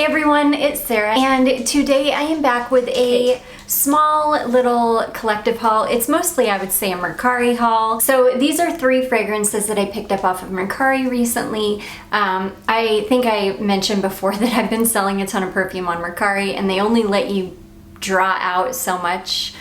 everyone, it's Sarah, and today I am back with a small little collective haul. It's mostly, I would say, a Mercari haul. So these are 3 fragrances that I picked up off of Mercari recently. I think I mentioned before that I've been selling a ton of perfume on Mercari, and they only let you draw out so much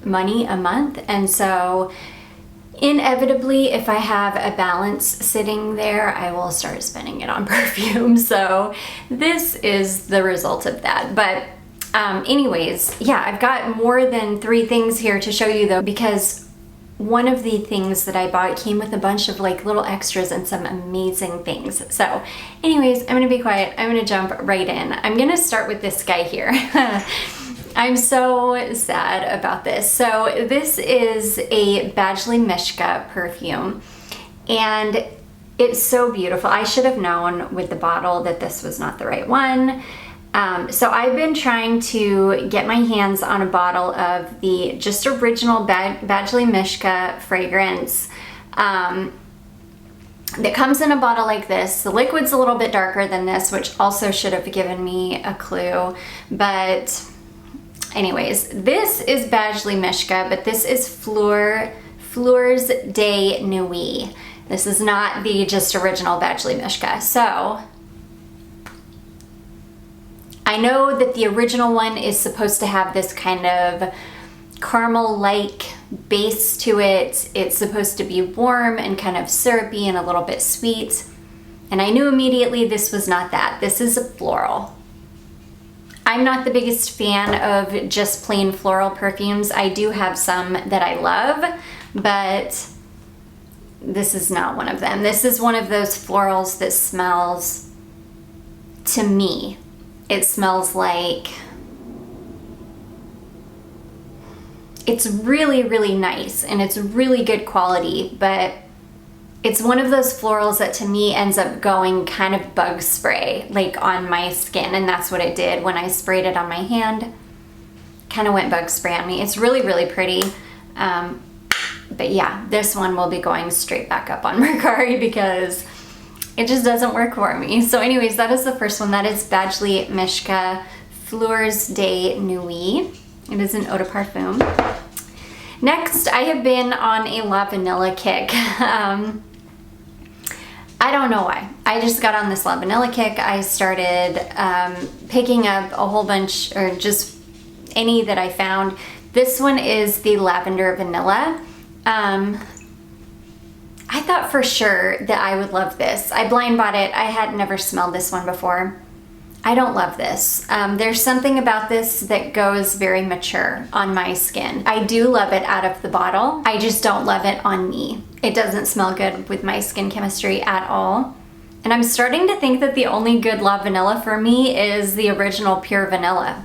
money a month, and so inevitably, if I have a balance sitting there, I will start spending it on perfume. So this is the result of that. But anyways, yeah, I've got more than 3 things here to show you though, because one of the things that I bought came with a bunch of like little extras and some amazing things. So anyways, I'm gonna be quiet. I'm gonna jump right in. I'm gonna start with this guy here. I'm so sad about this. So this is a Badgley Mischka perfume, and it's so beautiful. I should have known with the bottle that this was not the right one. So I've been trying to get my hands on a bottle of the just original Badgley Mischka fragrance that comes in a bottle like this. The liquid's a little bit darker than this, which also should have given me a clue, but anyways, this is Badgley Mischka, but this is Fleurs de Nuit. This is not the just original Badgley Mischka. So I know that the original one is supposed to have this kind of caramel-like base to it. It's supposed to be warm and kind of syrupy and a little bit sweet. And I knew immediately this was not that. This is a floral. I'm not the biggest fan of just plain floral perfumes. I do have some that I love, but this is not one of them. This is one of those florals that smells, to me, it smells like, it's really, really nice and it's really good quality, but it's one of those florals that to me ends up going kind of bug spray, like on my skin, and that's what it did when I sprayed it on my hand. Kind of went bug spray on me. It's really, really pretty. But yeah, this one will be going straight back up on Mercari because it just doesn't work for me. So anyways, that is the first one. That is Badgley Mischka Fleurs de Nuit. It is an eau de parfum. Next, I have been on a Lavanila kick. I don't know why. I just got on this Lavanila kick. I started picking up a whole bunch, or just any that I found. This one is the Lavender Vanilla. I thought for sure that I would love this. I blind bought it. I had never smelled this one before. I don't love this. There's something about this that goes very mature on my skin. I do love it out of the bottle. I just don't love it on me. It doesn't smell good with my skin chemistry at all. And I'm starting to think that the only good Lavanila for me is the original pure vanilla,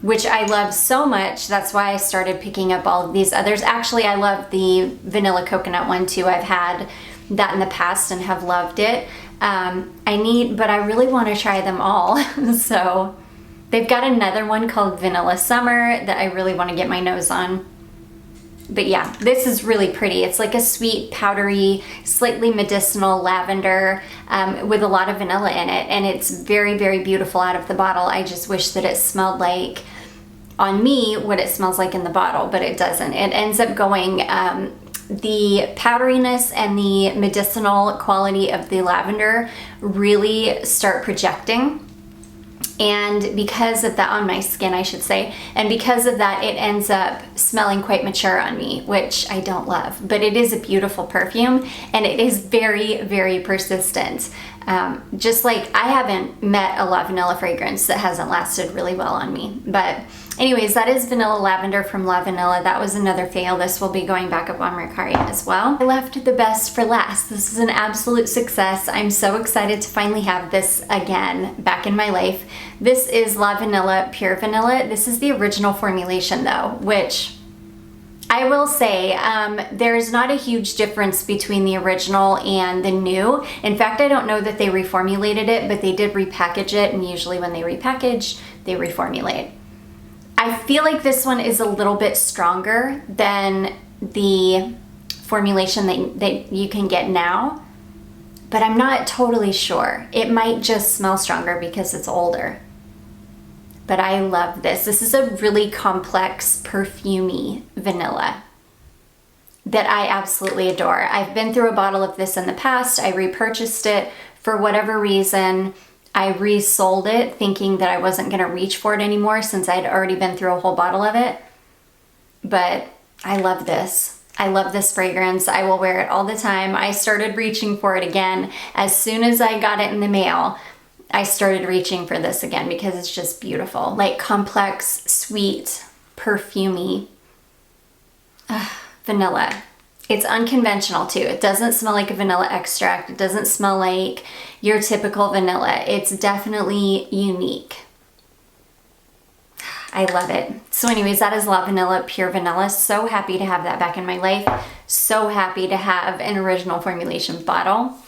which I love so much. That's why I started picking up all of these others. Actually, I love the vanilla coconut one too. I've had that in the past and have loved it. But I really want to try them all. So they've got another one called Vanilla Summer that I really want to get my nose on. But yeah, this is really pretty. It's like a sweet, powdery, slightly medicinal lavender with a lot of vanilla in it. And it's very, very beautiful out of the bottle. I just wish that it smelled like, on me, what it smells like in the bottle, but it doesn't. It ends up going, the powderiness and the medicinal quality of the lavender really start projecting. And because of that, on my skin, I should say, and because of that, it ends up smelling quite mature on me, which I don't love. But it is a beautiful perfume, and it is very, very persistent. Just like I haven't met a Lavanila fragrance that hasn't lasted really well on me. But anyways, that is Vanilla Lavender from Lavanila. That was another fail. This will be going back up on Mercari as well. I left the best for last. This is an absolute success. I'm so excited to finally have this again back in my life. This is Lavanila Pure Vanilla. This is the original formulation though, which I will say there's not a huge difference between the original and the new. In fact, I don't know that they reformulated it, but they did repackage it, and usually when they repackage, they reformulate. I feel like this one is a little bit stronger than the formulation that you can get now, but I'm not totally sure. It might just smell stronger because it's older. But I love this. This is a really complex, perfumey vanilla that I absolutely adore. I've been through a bottle of this in the past. I repurchased it for whatever reason. I resold it thinking that I wasn't gonna reach for it anymore since I'd already been through a whole bottle of it. But I love this. I love this fragrance. I will wear it all the time. I started reaching for it again. As soon as I got it in the mail, I started reaching for this again because it's just beautiful. Like complex, sweet, perfumey vanilla. It's unconventional too. It doesn't smell like a vanilla extract. It doesn't smell like your typical vanilla. It's definitely unique. I love it. So anyways, that is Lavanila Pure Vanilla. So happy to have that back in my life. So happy to have an original formulation bottle.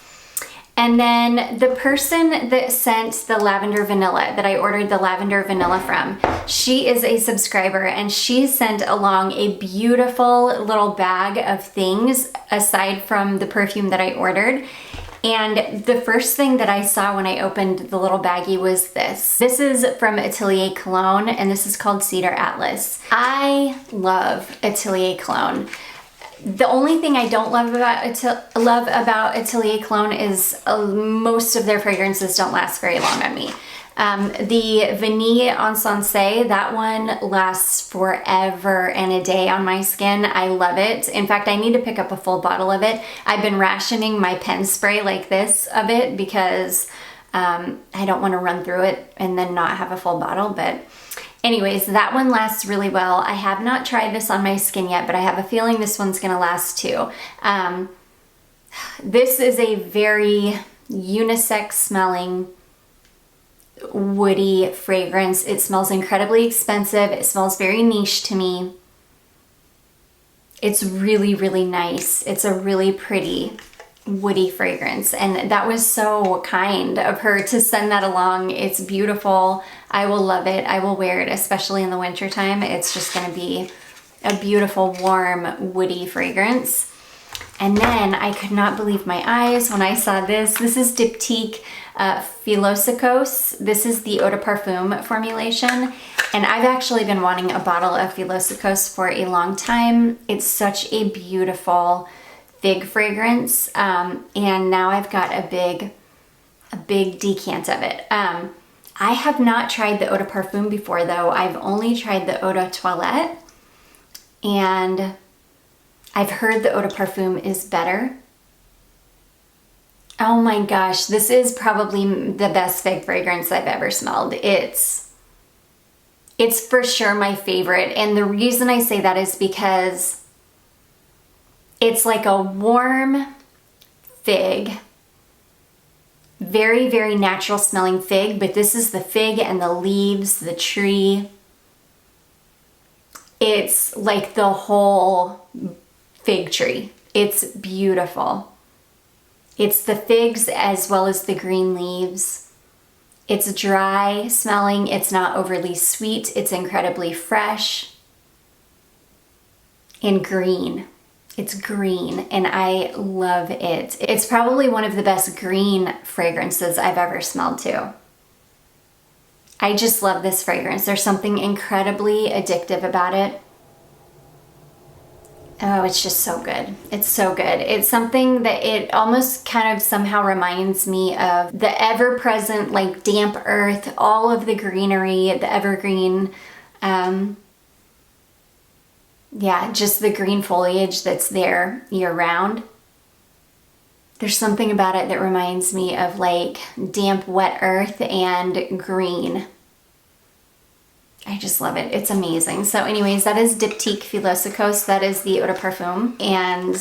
And then the person that sent the lavender vanilla, that I ordered the lavender vanilla from, she is a subscriber and she sent along a beautiful little bag of things aside from the perfume that I ordered. And the first thing that I saw when I opened the little baggie was this. This is from Atelier Cologne and this is called Cedar Atlas. I love Atelier Cologne. The only thing I don't love about Atelier Cologne is most of their fragrances don't last very long on me. The Vanille Encens, that one lasts forever and a day on my skin. I love it. In fact, I need to pick up a full bottle of it. I've been rationing my pen spray like this of it because I don't want to run through it and then not have a full bottle. But anyways, that one lasts really well. I have not tried this on my skin yet, but I have a feeling this one's gonna last too. This is a very unisex smelling, woody fragrance. It smells incredibly expensive. It smells very niche to me. It's really, really nice. It's a really pretty woody fragrance, and that was so kind of her to send that along. It's beautiful. I will love it. I will wear it, especially in the winter time. It's just going to be a beautiful, warm, woody fragrance. And then I could not believe my eyes when I saw this. This is Diptique Philosykos. This is the Eau de Parfum formulation. And I've actually been wanting a bottle of Philosykos for a long time. It's such a beautiful fig fragrance. And now I've got a big decant of it. I have not tried the Eau de Parfum before though. I've only tried the Eau de Toilette. And I've heard the Eau de Parfum is better. Oh my gosh, this is probably the best fig fragrance I've ever smelled. It's for sure my favorite. And the reason I say that is because it's like a warm fig, very, very natural smelling fig, but this is the fig and the leaves, the tree. It's like the whole fig tree. It's beautiful. It's the figs as well as the green leaves. It's dry smelling. It's not overly sweet. It's incredibly fresh and green. It's green and I love it. It's probably one of the best green fragrances I've ever smelled too. I just love this fragrance. There's something incredibly addictive about it. Oh, it's just so good. It's so good. It's something that it almost kind of somehow reminds me of the ever-present like damp earth, all of the greenery, the evergreen, yeah, just the green foliage that's there year-round. There's something about it that reminds me of like damp, wet earth and green. I just love it. It's amazing. So anyways, that is Diptique Philosykos. That is the Eau de Parfum, and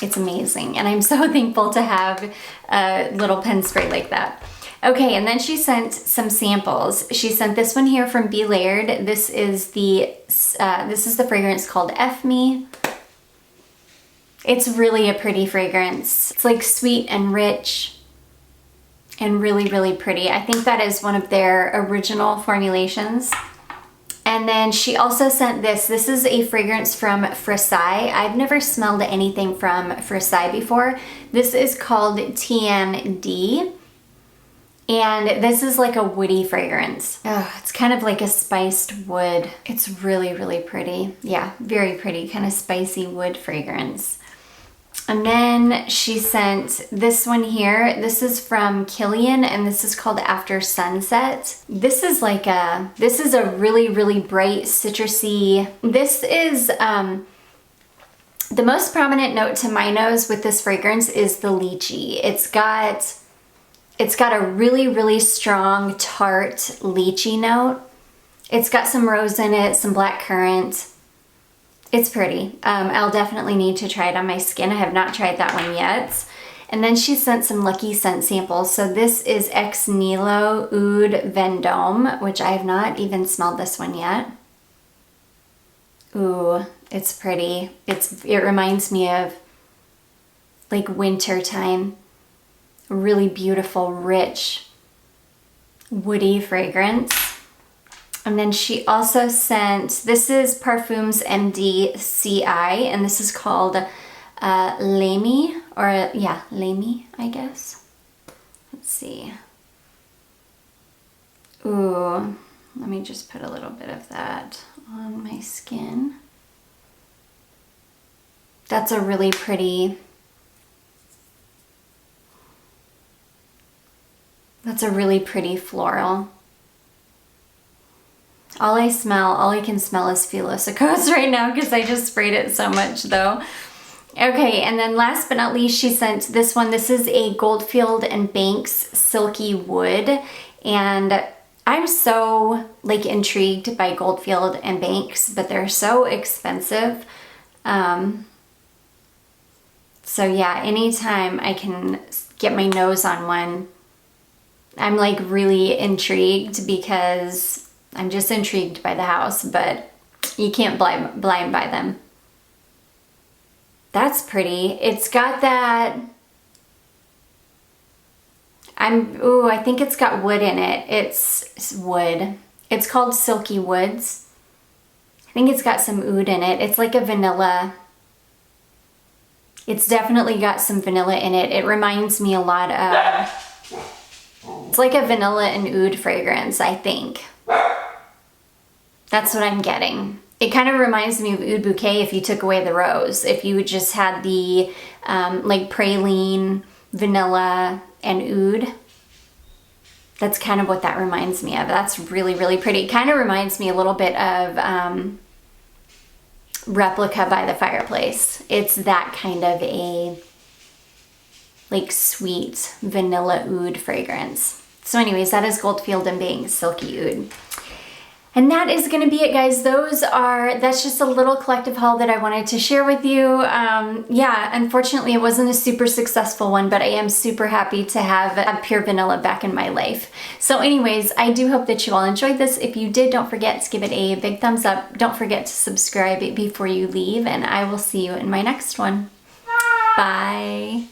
it's amazing. And I'm so thankful to have a little pen spray like that. Okay, and then she sent some samples. She sent this one here from Be Layered. This is the fragrance called F Me. It's really a pretty fragrance. It's like sweet and rich and really, really pretty. I think that is one of their original formulations. And then she also sent this. This is a fragrance from Frassai. I've never smelled anything from Frassai before. This is called Tian D. And this is like a woody fragrance. Oh, it's kind of like a spiced wood. It's really, really pretty. Yeah, very pretty, kind of spicy wood fragrance. And then she sent this one here. This is from Kilian, and this is called After Sunset. This is a really, really bright citrusy. This is, the most prominent note to my nose with this fragrance is the lychee. It's got a really, really strong tart lychee note. It's got some rose in it, some black currant. It's pretty. I'll definitely need to try it on my skin. I have not tried that one yet. And then she sent some Lucky Scent samples. So this is Ex Nihilo Oud Vendome, which I have not even smelled this one yet. Ooh, it's pretty. It reminds me of like winter time. Really beautiful, rich, woody fragrance. And then she also sent, this is Perfumes MD-CI, and this is called Lamy, or yeah, Lamy, I guess. Let's see. Ooh, let me just put a little bit of that on my skin. That's a really pretty, floral. All I can smell is Philosykos right now because I just sprayed it so much though. Okay, and then last but not least, she sent this one. This is a Goldfield and Banks Silky Wood, and I'm so like intrigued by Goldfield and Banks, but they're so expensive. So yeah, anytime I can get my nose on one, I'm like really intrigued because I'm just intrigued by the house, but you can't blind buy them. That's pretty. It's got that, I think it's got wood in it. It's wood. It's called Silky Woods. I think it's got some oud in it. It's like a vanilla. It's definitely got some vanilla in it. It reminds me a lot of, it's like a vanilla and oud fragrance, I think. That's what I'm getting. It kind of reminds me of Oud Bouquet if you took away the rose. If you just had the like praline, vanilla, and oud. That's kind of what that reminds me of. That's really, really pretty. It kind of reminds me a little bit of Replica by the Fireplace. It's that kind of a like sweet vanilla oud fragrance. So anyways, that is Goldfield and Banks Silky Oud. And that is going to be it, guys. That's just a little collective haul that I wanted to share with you. Yeah, unfortunately it wasn't a super successful one, but I am super happy to have Pure Vanilla back in my life. So anyways, I do hope that you all enjoyed this. If you did, don't forget to give it a big thumbs up. Don't forget to subscribe before you leave, and I will see you in my next one. Bye.